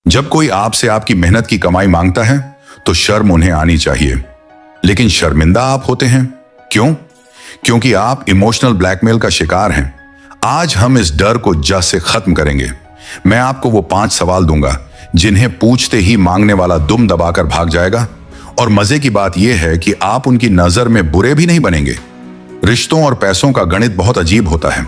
जब कोई आपसे आपकी मेहनत की कमाई मांगता है तो शर्म उन्हें आनी चाहिए, लेकिन शर्मिंदा आप होते हैं। क्यों? क्योंकि आप इमोशनल ब्लैकमेल का शिकार हैं। आज हम इस डर को जड़ से खत्म करेंगे। मैं आपको वो 5 सवाल दूंगा जिन्हें पूछते ही मांगने वाला दुम दबाकर भाग जाएगा। और मजे की बात यह है कि आप उनकी नजर में बुरे भी नहीं बनेंगे। रिश्तों और पैसों का गणित बहुत अजीब होता है।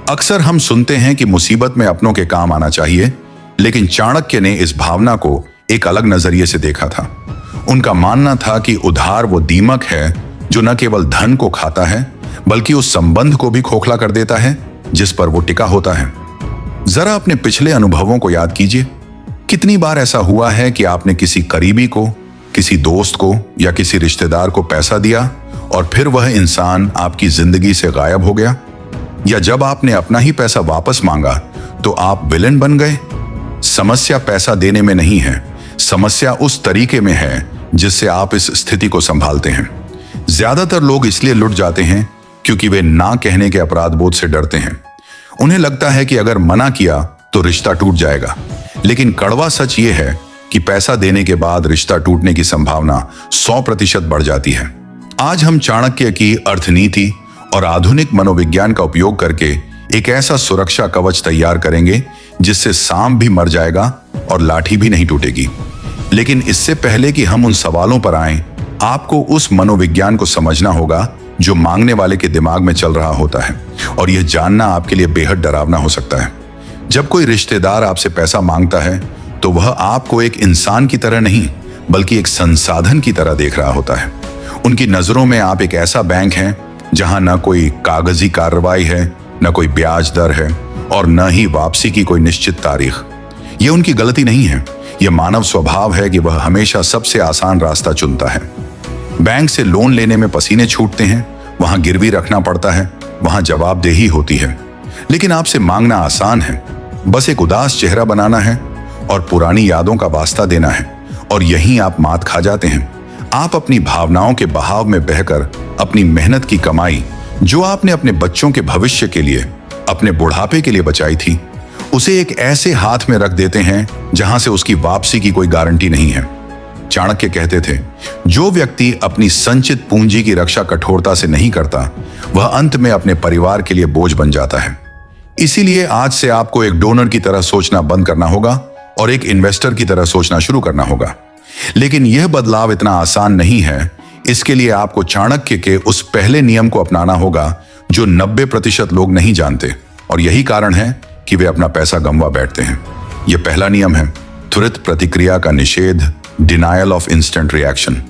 अक्सर हम सुनते हैं कि मुसीबत में अपनों के काम आना चाहिए, लेकिन चाणक्य ने इस भावना को एक अलग नजरिए से देखा था। उनका मानना था कि उधार वो दीमक है जो न केवल धन को खाता है बल्कि उस संबंध को भी खोखला कर देता है जिस पर वो टिका होता है। जरा अपने पिछले अनुभवों को याद कीजिए। कितनी बार ऐसा हुआ है कि आपने किसी करीबी को, किसी दोस्त को या किसी रिश्तेदार को पैसा दिया और फिर वह इंसान आपकी जिंदगी से गायब हो गया? या जब आपने अपना ही पैसा वापस मांगा तो आप विलेन बन गए? समस्या पैसा देने में नहीं है, समस्या उस तरीके में है जिससे आप इस स्थिति को संभालते हैं। ज्यादातर लोग इसलिए लुट जाते हैं क्योंकि वे ना कहने के अपराध बोध से डरते हैं। उन्हें लगता है कि अगर मना किया तो रिश्ता टूट जाएगा, लेकिन कड़वा सच ये है कि पैसा देने के बाद रिश्ता टूटने की संभावना 100% बढ़ जाती है। आज हम चाणक्य की अर्थनीति और आधुनिक मनोविज्ञान का उपयोग करके एक ऐसा सुरक्षा कवच तैयार करेंगे जिससे सांप भी मर जाएगा और लाठी भी नहीं टूटेगी। लेकिन इससे पहले कि हम उन सवालों पर आएं, आपको उस मनोविज्ञान को समझना होगा जो मांगने वाले के दिमाग में चल रहा होता है, और यह जानना आपके लिए बेहद डरावना हो सकता है। जब कोई रिश्तेदार आपसे पैसा मांगता है तो वह आपको एक इंसान की तरह नहीं बल्कि एक संसाधन की तरह देख रहा होता है। उनकी नजरों में आप एक ऐसा बैंक हैं जहां न कोई कागजी कार्रवाई है, न कोई ब्याज दर है और न ही वापसी की कोई निश्चित तारीख। यह उनकी गलती नहीं है, यह मानव स्वभाव है कि वह हमेशा सबसे आसान रास्ता चुनता है। बैंक से लोन लेने में पसीने छूटते हैं, वहां गिरवी रखना पड़ता है, वहां जवाबदेही होती है। लेकिन आपसे मांगना आसान है, बस एक उदास चेहरा बनाना है और पुरानी यादों का वास्ता देना है, और यहीं आप मात खा जाते हैं। आप अपनी भावनाओं के बहाव में बहकर अपनी मेहनत की कमाई, जो आपने अपने बच्चों के भविष्य के लिए, अपने बुढ़ापे के लिए बचाई थी, उसे एक ऐसे हाथ में रख देते हैं जहां से उसकी वापसी की कोई गारंटी नहीं है। चाणक्य कहते थे, जो व्यक्ति अपनी संचित पूंजी की रक्षा कठोरता से नहीं करता, वह अंत में अपने परिवार के लिए बोझ बन जाता है। इसीलिए आज से आपको एक डोनर की तरह सोचना बंद करना होगा और एक इन्वेस्टर की तरह सोचना शुरू करना होगा। लेकिन यह बदलाव इतना आसान नहीं है। इसके लिए आपको चाणक्य के उस पहले नियम को अपनाना होगा जो 90% लोग नहीं जानते, और यही कारण है कि वे अपना पैसा गंवा बैठते हैं। यह पहला नियम है त्वरित प्रतिक्रिया का निषेध, डिनायल ऑफ इंस्टेंट रिएक्शन।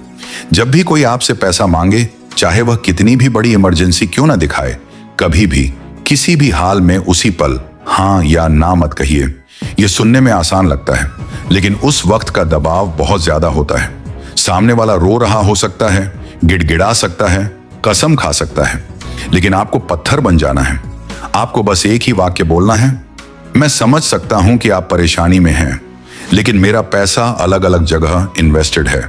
जब भी कोई आपसे पैसा मांगे, चाहे वह कितनी भी बड़ी इमरजेंसी क्यों ना दिखाए, कभी भी किसी भी हाल में उसी पल हाँ या ना मत कहिए। यह सुनने में आसान लगता है, लेकिन उस वक्त का दबाव बहुत ज्यादा होता है। सामने वाला रो रहा हो सकता है, गिड़गिड़ा सकता है, कसम खा सकता है, लेकिन आपको पत्थर बन जाना है। आपको बस एक ही वाक्य बोलना है, मैं समझ सकता हूं कि आप परेशानी में हैं, लेकिन मेरा पैसा अलग अलग जगह इन्वेस्टेड है।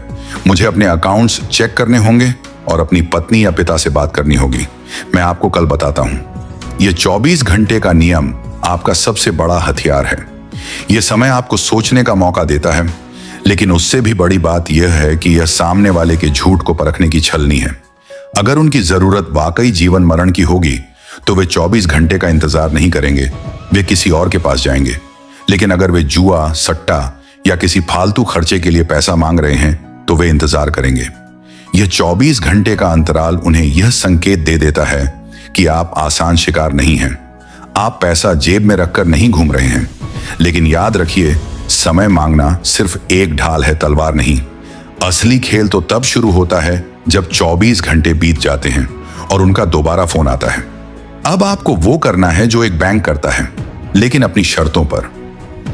मुझे अपने अकाउंट्स चेक करने होंगे और अपनी पत्नी या पिता से बात करनी होगी। मैं आपको कल बताता हूं। यह 24 घंटे का नियम आपका सबसे बड़ा हथियार है। यह समय आपको सोचने का मौका देता है, लेकिन उससे भी बड़ी बात यह है कि यह सामने वाले के झूठ को परखने की छलनी है। अगर उनकी जरूरत वाकई जीवन मरण की होगी तो वे 24 घंटे का इंतजार नहीं करेंगे, वे किसी और के पास जाएंगे। लेकिन अगर वे जुआ, सट्टा या किसी फालतू खर्चे के लिए पैसा मांग रहे हैं तो वे इंतजार करेंगे। यह 24 घंटे का अंतराल उन्हें यह संकेत दे देता है कि आप आसान शिकार नहीं हैं। आप पैसा जेब में रखकर नहीं घूम रहे हैं। लेकिन याद रखिए, समय मांगना सिर्फ एक ढाल है, तलवार नहीं। असली खेल तो तब शुरू होता है जब 24 घंटे बीत जाते हैं और उनका दोबारा फोन आता है। अब आपको वो करना है जो एक बैंक करता है, लेकिन अपनी शर्तों पर।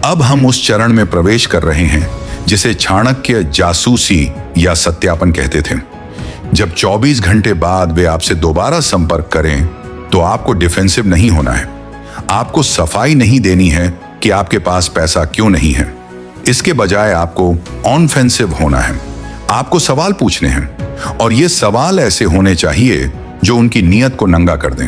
अब हम उस चरण में प्रवेश कर रहे हैं जिसे चाणक्य जासूसी या सत्यापन कहते थे। जब 24 घंटे बाद वे आपसे दोबारा संपर्क करें तो आपको डिफेंसिव नहीं होना है। आपको सफाई नहीं देनी है कि आपके पास पैसा क्यों नहीं है। इसके बजाय आपको ऑनफेंसिव होना है। आपको सवाल पूछने हैं, और ये सवाल ऐसे होने चाहिए जो उनकी नीयत को नंगा कर दें।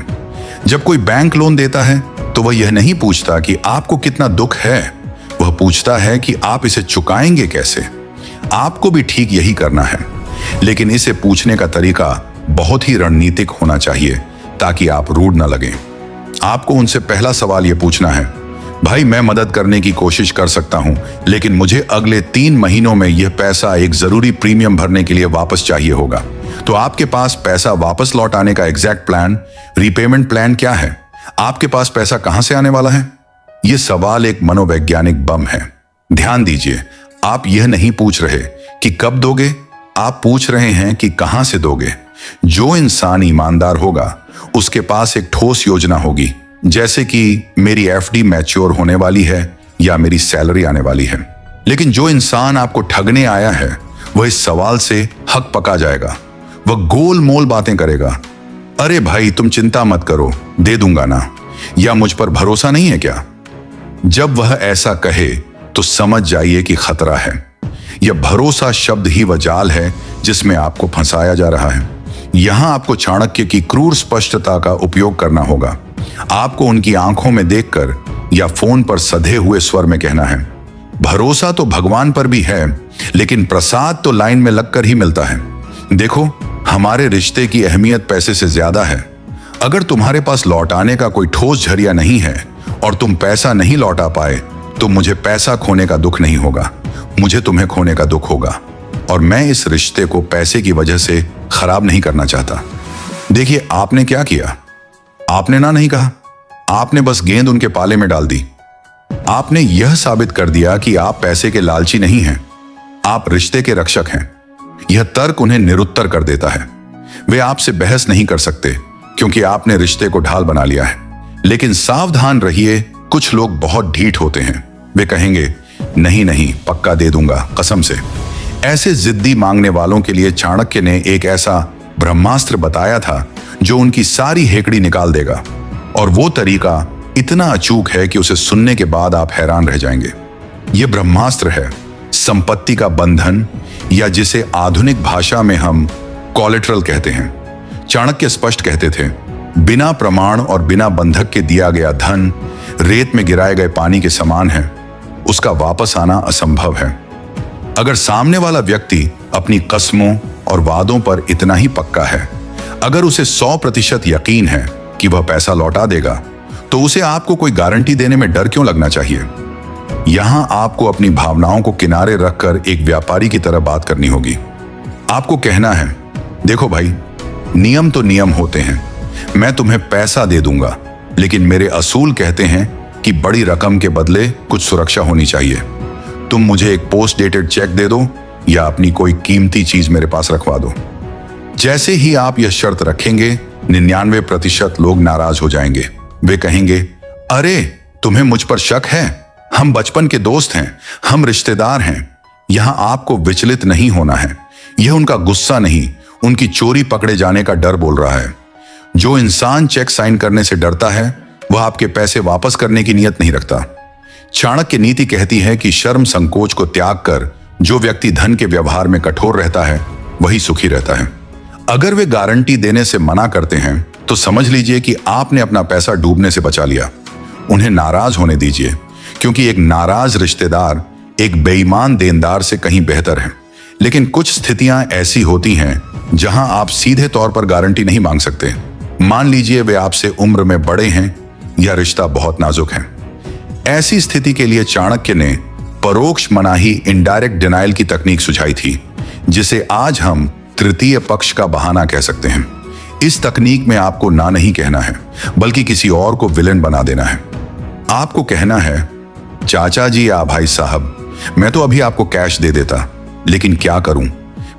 जब कोई बैंक लोन देता है तो वह यह नहीं पूछता कि आपको कितना दुख है, वह पूछता है कि आप इसे चुकाएंगे कैसे। आपको भी ठीक यही करना है, लेकिन इसे पूछने का तरीका बहुत ही रणनीतिक होना चाहिए ताकि आप रूड न लगें। आपको उनसे पहला सवाल यह पूछना है, भाई मैं मदद करने की कोशिश कर सकता हूं, लेकिन मुझे अगले 3 महीनों में यह पैसा एक जरूरी प्रीमियम भरने के लिए वापस चाहिए होगा। तो आपके पास पैसा वापस लौटाने का एग्जैक्ट प्लान, रीपेमेंट प्लान क्या है? आपके पास पैसा कहां से आने वाला है? यह सवाल एक मनोवैज्ञानिक बम है। ध्यान दीजिए, आप यह नहीं पूछ रहे कि कब दोगे, आप पूछ रहे हैं कि कहां से दोगे। जो इंसान ईमानदार होगा उसके पास एक ठोस योजना होगी, जैसे कि मेरी एफडी मैच्योर होने वाली है या मेरी सैलरी आने वाली है। लेकिन जो इंसान आपको ठगने आया है वह इस सवाल से हक पका जाएगा। वह गोल मोल बातें करेगा। अरे भाई तुम चिंता मत करो, दे दूंगा ना, या मुझ पर भरोसा नहीं है क्या? जब वह ऐसा कहे तो समझ जाइए कि खतरा है। यह भरोसा शब्द ही वह जाल है जिसमें आपको फंसाया जा रहा है। यहां आपको चाणक्य की क्रूर स्पष्टता का उपयोग करना होगा। आपको उनकी आंखों में देखकर या फोन पर सधे हुए स्वर में कहना है, भरोसा तो भगवान पर भी है, लेकिन प्रसाद तो लाइन में लगकर ही मिलता है। देखो, हमारे रिश्ते की अहमियत पैसे से ज्यादा है। अगर तुम्हारे पास लौटाने का कोई ठोस जरिया नहीं है और तुम पैसा नहीं लौटा पाए, तो मुझे पैसा खोने का दुख नहीं होगा, मुझे तुम्हें खोने का दुख होगा। और मैं इस रिश्ते को पैसे की वजह से खराब नहीं करना चाहता। देखिए, आपने क्या किया? आपने ना नहीं कहा, आपने बस गेंद उनके पाले में डाल दी। आपने यह साबित कर दिया कि आप पैसे के लालची नहीं हैं, आप रिश्ते के रक्षक हैं। यह तर्क उन्हें निरुत्तर कर देता है। वे आपसे बहस नहीं कर सकते क्योंकि आपने रिश्ते को ढाल बना लिया है। लेकिन सावधान रहिए, कुछ लोग बहुत ढीठ होते हैं। वे कहेंगे, नहीं नहीं, पक्का दे दूंगा, कसम से। ऐसे जिद्दी मांगने वालों के लिए चाणक्य ने एक ऐसा ब्रह्मास्त्र बताया था जो उनकी सारी हेकड़ी निकाल देगा। और वो तरीका इतना अचूक है कि उसे सुनने के बाद आप हैरान रह जाएंगे। यह ब्रह्मास्त्र है संपत्ति का बंधन, या जिसे आधुनिक भाषा में हम कोलेटरल कहते हैं। चाणक्य स्पष्ट कहते थे, बिना प्रमाण और बिना बंधक के दिया गया धन रेत में गिराए गए पानी के समान है, उसका वापस आना असंभव है। अगर सामने वाला व्यक्ति अपनी कस्मों और वादों पर इतना ही पक्का है, अगर उसे 100% यकीन है कि वह पैसा लौटा देगा, तो उसे आपको कोई गारंटी देने में डर क्यों लगना चाहिए? यहां आपको अपनी भावनाओं को किनारे रखकर एक व्यापारी की तरह बात करनी होगी। आपको कहना है, देखो भाई, नियम तो नियम होते हैं, मैं तुम्हें पैसा दे दूंगा, लेकिन मेरे असूल कहते हैं कि बड़ी रकम के बदले कुछ सुरक्षा होनी चाहिए। तुम मुझे एक पोस्ट डेटेड चेक दे दो या अपनी कोई कीमती चीज मेरे पास रखवा दो। जैसे ही आप यह शर्त रखेंगे, 99% लोग नाराज हो जाएंगे। वे कहेंगे, अरे तुम्हें मुझ पर शक है? हम बचपन के दोस्त हैं, हम रिश्तेदार हैं। यहां आपको विचलित नहीं होना है। यह उनका गुस्सा नहीं, उनकी चोरी पकड़े जाने का डर बोल रहा है। जो इंसान चेक साइन करने से डरता है, वह आपके पैसे वापस करने की नीयत नहीं रखता। चाणक्य नीति कहती है कि शर्म संकोच को त्याग कर जो व्यक्ति धन के व्यवहार में कठोर रहता है, वही सुखी रहता है। अगर वे गारंटी देने से मना करते हैं, तो समझ लीजिए कि आपने अपना पैसा डूबने से बचा लिया। उन्हें नाराज होने दीजिए, क्योंकि एक नाराज रिश्तेदार एक बेईमान देनदार से कहीं बेहतर है। लेकिन कुछ स्थितियां ऐसी होती हैं जहां आप सीधे तौर पर गारंटी नहीं मांग सकते। मान लीजिए वे आपसे उम्र में बड़े हैं या रिश्ता बहुत नाजुक है। ऐसी स्थिति के लिए चाणक्य ने परोक्ष मनाही, इनडायरेक्ट डिनायल की तकनीक सुझाई थी, जिसे आज हम तृतीय पक्ष का बहाना कह सकते हैं। इस तकनीक में आपको ना नहीं कहना है, बल्कि किसी और को विलेन बना देना है। आपको कहना है, चाचा जी या भाई साहब, मैं तो अभी आपको कैश दे देता, लेकिन क्या करूं,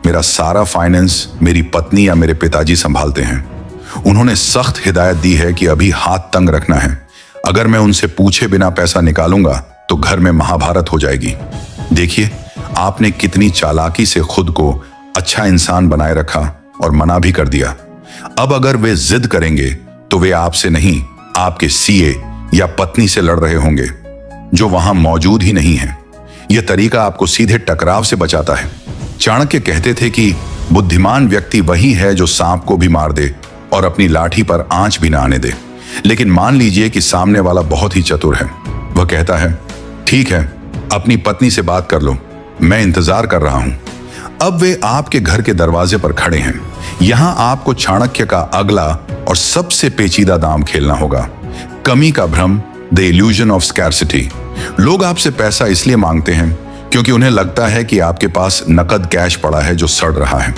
मेरा सारा फाइनेंस मेरी पत्नी या मेरे पिताजी संभालते हैं। उन्होंने सख्त हिदायत दी है कि अभी हाथ तंग रखना है। अगर मैं उनसे पूछे बिना पैसा निकालूंगा तो घर में महाभारत हो जाएगी। देखिए, आपने कितनी चालाकी से खुद को अच्छा इंसान बनाए रखा और मना भी कर दिया। अब अगर वे जिद करेंगे तो वे आपसे नहीं, आपके सीए या पत्नी से लड़ रहे होंगे, जो वहां मौजूद ही नहीं है। यह तरीका आपको सीधे टकराव से बचाता है। चाणक्य कहते थे कि बुद्धिमान व्यक्ति वही है जो सांप को भी मार दे और अपनी लाठी पर आंच भी ना आने दे। लेकिन मान लीजिए कि सामने वाला बहुत ही चतुर है। वह कहता है, ठीक है, अपनी पत्नी से बात कर लो, मैं इंतजार कर रहा हूं। अब वे आपके घर के दरवाजे पर खड़े हैं। यहां आपको चाणक्य का अगला और सबसे पेचीदा दांव खेलना होगा, कमी का भ्रम, द इल्यूजन ऑफ स्कैर्सिटी। लोग आपसे पैसा इसलिए मांगते हैं क्योंकि उन्हें लगता है कि आपके पास नकद कैश पड़ा है जो सड़ रहा है।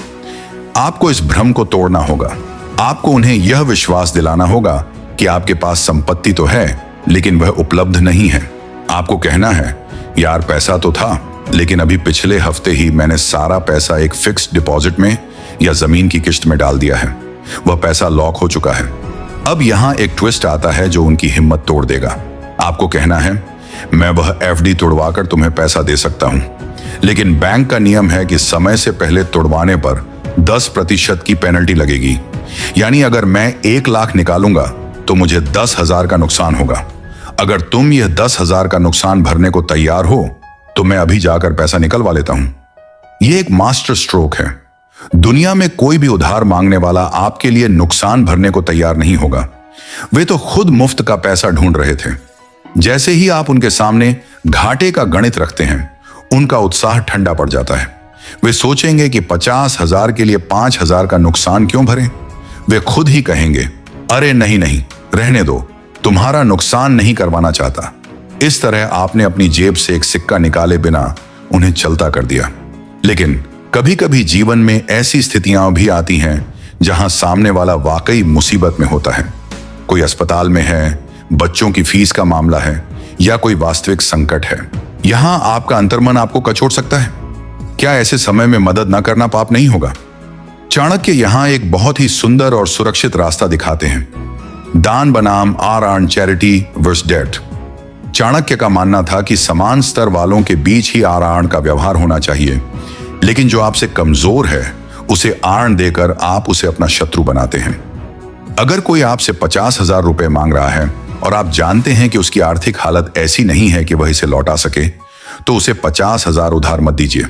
आपको इस भ्रम को तोड़ना होगा। आपको उन्हें यह विश्वास दिलाना होगा कि आपके पास संपत्ति तो है, लेकिन वह उपलब्ध नहीं है। आपको कहना है, यार पैसा तो था, लेकिन अभी पिछले हफ्ते ही मैंने सारा पैसा एक फिक्स्ड डिपॉजिट में या जमीन की किश्त में डाल दिया है। वह पैसा लॉक हो चुका है। अब यहां एक ट्विस्ट आता है जो उनकी हिम्मत तोड़ देगा। आपको कहना है, मैं वह एफडी तुड़वाकर तुम्हें पैसा दे सकता हूं, लेकिन बैंक का नियम है कि समय से पहले तुड़वाने पर 10% की पेनल्टी लगेगी। यानी अगर मैं 1 लाख निकालूंगा तो मुझे 10,000 का नुकसान होगा। अगर तुम यह 10,000 का नुकसान भरने को तैयार हो तो मैं अभी जाकर पैसा निकलवा लेता हूं। यह एक मास्टर स्ट्रोक है। दुनिया में कोई भी उधार मांगने वाला आपके लिए नुकसान भरने को तैयार नहीं होगा। वे तो खुद मुफ्त का पैसा ढूंढ रहे थे। जैसे ही आप उनके सामने घाटे का गणित रखते हैं, उनका उत्साह ठंडा पड़ जाता है। वे सोचेंगे कि 50,000 के लिए 5,000 का नुकसान क्यों भरें। वे खुद ही कहेंगे, अरे नहीं नहीं, रहने दो, तुम्हारा नुकसान नहीं करवाना चाहता। इस तरह आपने अपनी जेब से एक सिक्का निकाले बिना उन्हें चलता कर दिया। लेकिन कभी कभी जीवन में ऐसी स्थितियां भी आती हैं जहां सामने वाला वाकई मुसीबत में होता है। कोई अस्पताल में है, बच्चों की फीस का मामला है, या कोई वास्तविक संकट है। यहां आपका अंतर्मन आपको कचोट सकता है। क्या ऐसे समय में मदद न करना पाप नहीं होगा? चाणक्य यहां एक बहुत ही सुंदर और सुरक्षित रास्ता दिखाते हैं। दान बनाम or earn charity versus debt. Chanakya का मानना था कि समान स्तर वालों के बीच ही आर आर्न का व्यवहार होना चाहिए, लेकिन जो आपसे कमजोर है उसे आर्न देकर आप उसे अपना शत्रु बनाते हैं। अगर कोई आपसे 50,000 रुपए मांग रहा है और आप जानते हैं कि उसकी आर्थिक हालत ऐसी नहीं है कि वह इसे लौटा सके, तो उसे 50,000 उधार मत दीजिए,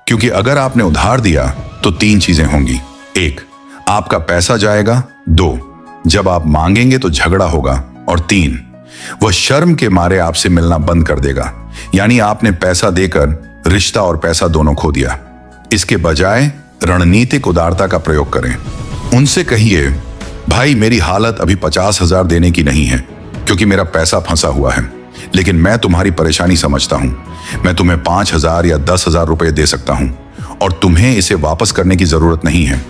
क्योंकि अगर आपने उधार दिया तो 3 चीजें होंगी। 1, आपका पैसा जाएगा। 2, जब आप मांगेंगे तो झगड़ा होगा। और 3, वह शर्म के मारे आपसे मिलना बंद कर देगा। यानी आपने पैसा देकर रिश्ता और पैसा दोनों खो दिया। इसके बजाय रणनीतिक उदारता का प्रयोग करें। उनसे कहिए, भाई मेरी हालत अभी 50,000 देने की नहीं है, क्योंकि मेरा पैसा फंसा हुआ है, लेकिन मैं तुम्हारी परेशानी समझता हूं। मैं तुम्हें 5,000 या 10,000 रुपए दे सकता हूं और तुम्हें इसे वापस करने की जरूरत नहीं है।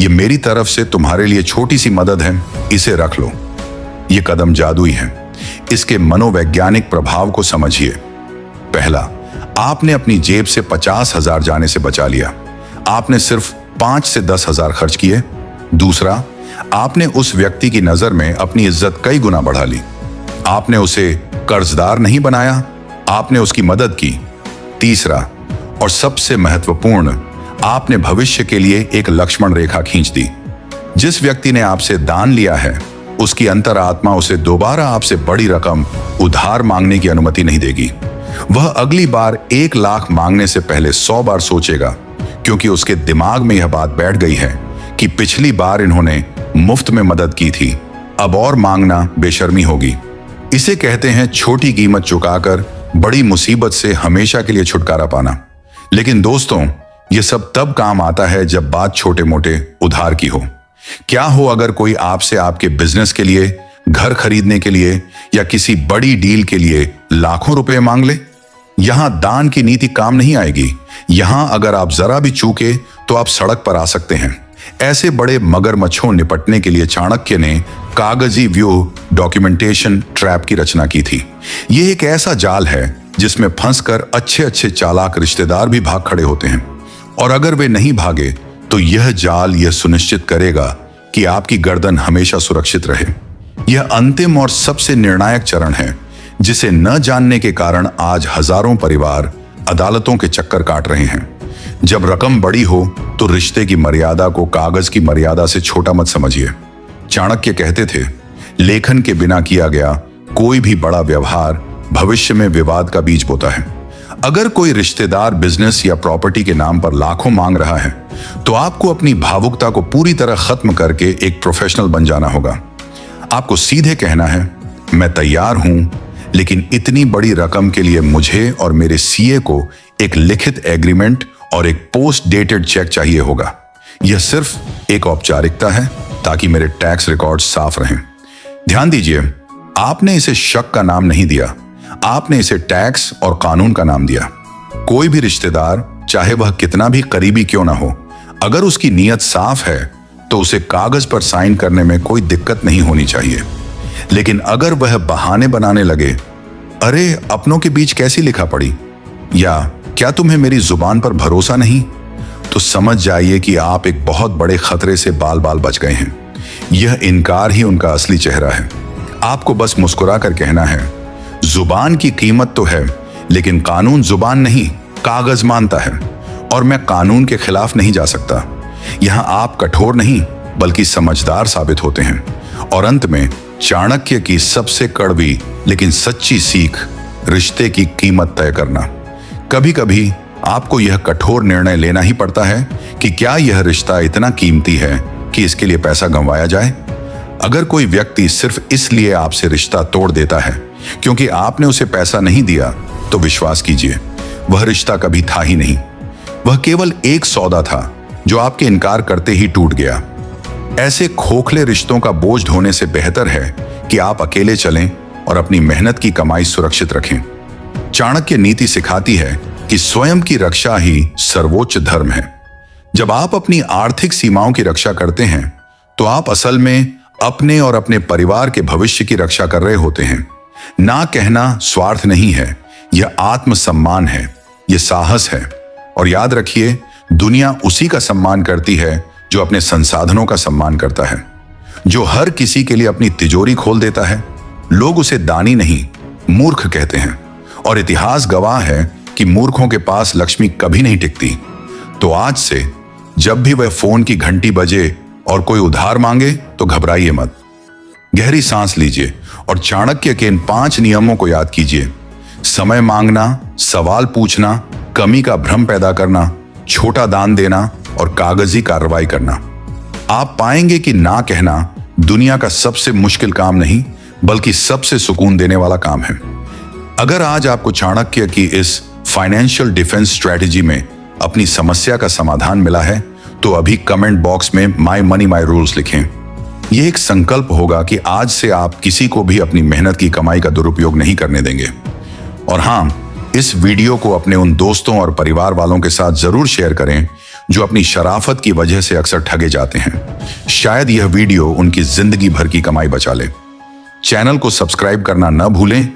ये मेरी तरफ से तुम्हारे लिए छोटी सी मदद है, इसे रख लो। ये कदम जादुई है। इसके मनोवैज्ञानिक प्रभाव को समझिए। पहला, आपने अपनी जेब से 50,000 जाने से बचा लिया। आपने सिर्फ 5 से 10,000 खर्च किए। दूसरा, आपने उस व्यक्ति की नजर में अपनी इज्जत कई गुना बढ़ा ली। आपने उसे कर्जदार नहीं बनाया, आपने उसकी मदद की। तीसरा और सबसे महत्वपूर्ण, आपने भविष्य के लिए एक लक्ष्मण रेखा खींच दी। जिस व्यक्ति ने आपसे दान लिया है, उसकी अंतरात्मा उसे दोबारा आपसे बड़ी रकम उधार मांगने की अनुमति नहीं देगी। वह अगली बार 1 लाख मांगने से पहले 100 बार सोचेगा, क्योंकि उसके दिमाग में यह बात बैठ गई है कि पिछली बार इन्होंने मुफ्त में मदद की थी, अब और मांगना बेशर्मी होगी। इसे कहते हैं छोटी कीमत चुकाकर बड़ी मुसीबत से हमेशा के लिए छुटकारा पाना। लेकिन दोस्तों, यह सब तब काम आता है जब बात छोटे मोटे उधार की हो। क्या हो अगर कोई आपसे आपके बिजनेस के लिए, घर खरीदने के लिए या किसी बड़ी डील के लिए लाखों रुपए मांग ले? यहां दान की नीति काम नहीं आएगी। यहां अगर आप जरा भी चूके तो आप सड़क पर आ सकते हैं। ऐसे बड़े मगरमच्छों निपटने के लिए चाणक्य ने कागजी व्यूह डॉक्यूमेंटेशन ट्रैप की रचना की थी। यह एक ऐसा जाल है जिसमें फंसकर अच्छे अच्छे चालाक रिश्तेदार भी भाग खड़े होते हैं, और अगर वे नहीं भागे तो यह जाल यह सुनिश्चित करेगा कि आपकी गर्दन हमेशा सुरक्षित रहे। यह अंतिम और सबसे निर्णायक चरण है, जिसे न जानने के कारण आज हजारों परिवार अदालतों के चक्कर काट रहे हैं। जब रकम बड़ी हो तो रिश्ते की मर्यादा को कागज की मर्यादा से छोटा मत समझिए। चाणक्य कहते थे, लेखन के बिना किया गया कोई भी बड़ा व्यवहार भविष्य में विवाद का बीज बोता है। अगर कोई रिश्तेदार बिजनेस या प्रॉपर्टी के नाम पर लाखों मांग रहा है, तो आपको अपनी भावुकता को पूरी तरह खत्म करके एक प्रोफेशनल बन जाना होगा। आपको सीधे कहना है, मैं तैयार हूं, लेकिन इतनी बड़ी रकम के लिए मुझे और मेरे सीए को एक लिखित एग्रीमेंट और एक पोस्ट डेटेड चेक चाहिए होगा। यह सिर्फ एक औपचारिकता है ताकि मेरे टैक्स रिकॉर्ड साफ रहें। ध्यान दीजिए, आपने इसे शक का नाम नहीं दिया, आपने इसे टैक्स और कानून का नाम दिया। कोई भी रिश्तेदार, चाहे वह कितना भी करीबी क्यों ना हो, अगर उसकी नीयत साफ है तो उसे कागज पर साइन करने में कोई दिक्कत नहीं होनी चाहिए। लेकिन अगर वह बहाने बनाने लगे, अरे अपनों के बीच कैसी लिखा पड़ी, या क्या तुम्हें मेरी जुबान पर भरोसा नहीं, तो समझ जाइए कि आप एक बहुत बड़े खतरे से बाल बाल बच गए हैं। यह इनकार ही उनका असली चेहरा है। आपको बस मुस्कुरा कर कहना है, जुबान की कीमत तो है, लेकिन कानून जुबान नहीं, कागज मानता है, और मैं कानून के खिलाफ नहीं जा सकता। यहां आप कठोर नहीं बल्कि समझदार साबित होते हैं। और अंत में चाणक्य की सबसे कड़वी लेकिन सच्ची सीख, रिश्ते की कीमत तय करना। कभी कभी आपको यह कठोर निर्णय लेना ही पड़ता है कि क्या यह रिश्ता इतना कीमती है कि इसके लिए पैसा गंवाया जाए। अगर कोई व्यक्ति सिर्फ इसलिए आपसे रिश्ता तोड़ देता है क्योंकि आपने उसे पैसा नहीं दिया, तो विश्वास कीजिए, वह रिश्ता कभी था ही नहीं। वह केवल एक सौदा था जो आपके इनकार करते ही टूट गया। ऐसे खोखले रिश्तों का बोझ ढोने से बेहतर है कि आप अकेले चलें और अपनी मेहनत की कमाई सुरक्षित रखें। चाणक्य नीति सिखाती है कि स्वयं की रक्षा ही सर्वोच्च धर्म है। जब आप अपनी आर्थिक सीमाओं की रक्षा करते हैं तो आप असल में अपने और अपने परिवार के भविष्य की रक्षा कर रहे होते हैं। ना कहना स्वार्थ नहीं है, यह आत्मसम्मान है, यह साहस है। और याद रखिए, दुनिया उसी का सम्मान करती है जो अपने संसाधनों का सम्मान करता है। जो हर किसी के लिए अपनी तिजोरी खोल देता है, लोग उसे दानी नहीं, मूर्ख कहते हैं। और इतिहास गवाह है कि मूर्खों के पास लक्ष्मी कभी नहीं टिकती। तो आज से जब भी वह फोन की घंटी बजे और कोई उधार मांगे तो घबराइए मत। गहरी सांस लीजिए और चाणक्य के इन 5 नियमों को याद कीजिए। समय मांगना, सवाल पूछना, कमी का भ्रम पैदा करना, छोटा दान देना और कागजी कार्रवाई करना। आप पाएंगे कि ना कहना दुनिया का सबसे मुश्किल काम नहीं बल्कि सबसे सुकून देने वाला काम है। अगर आज आपको चाणक्य की इस फाइनेंशियल डिफेंस स्ट्रेटेजी में अपनी समस्या का समाधान मिला है तो अभी कमेंट बॉक्स में माय मनी माय रूल्स लिखें। यह एक संकल्प होगा कि आज से आप किसी को भी अपनी मेहनत की कमाई का दुरुपयोग नहीं करने देंगे। और हां, इस वीडियो को अपने उन दोस्तों और परिवार वालों के साथ जरूर शेयर करें जो अपनी शराफत की वजह से अक्सर ठगे जाते हैं। शायद यह वीडियो उनकी जिंदगी भर की कमाई बचा ले। चैनल को सब्सक्राइब करना न भूलें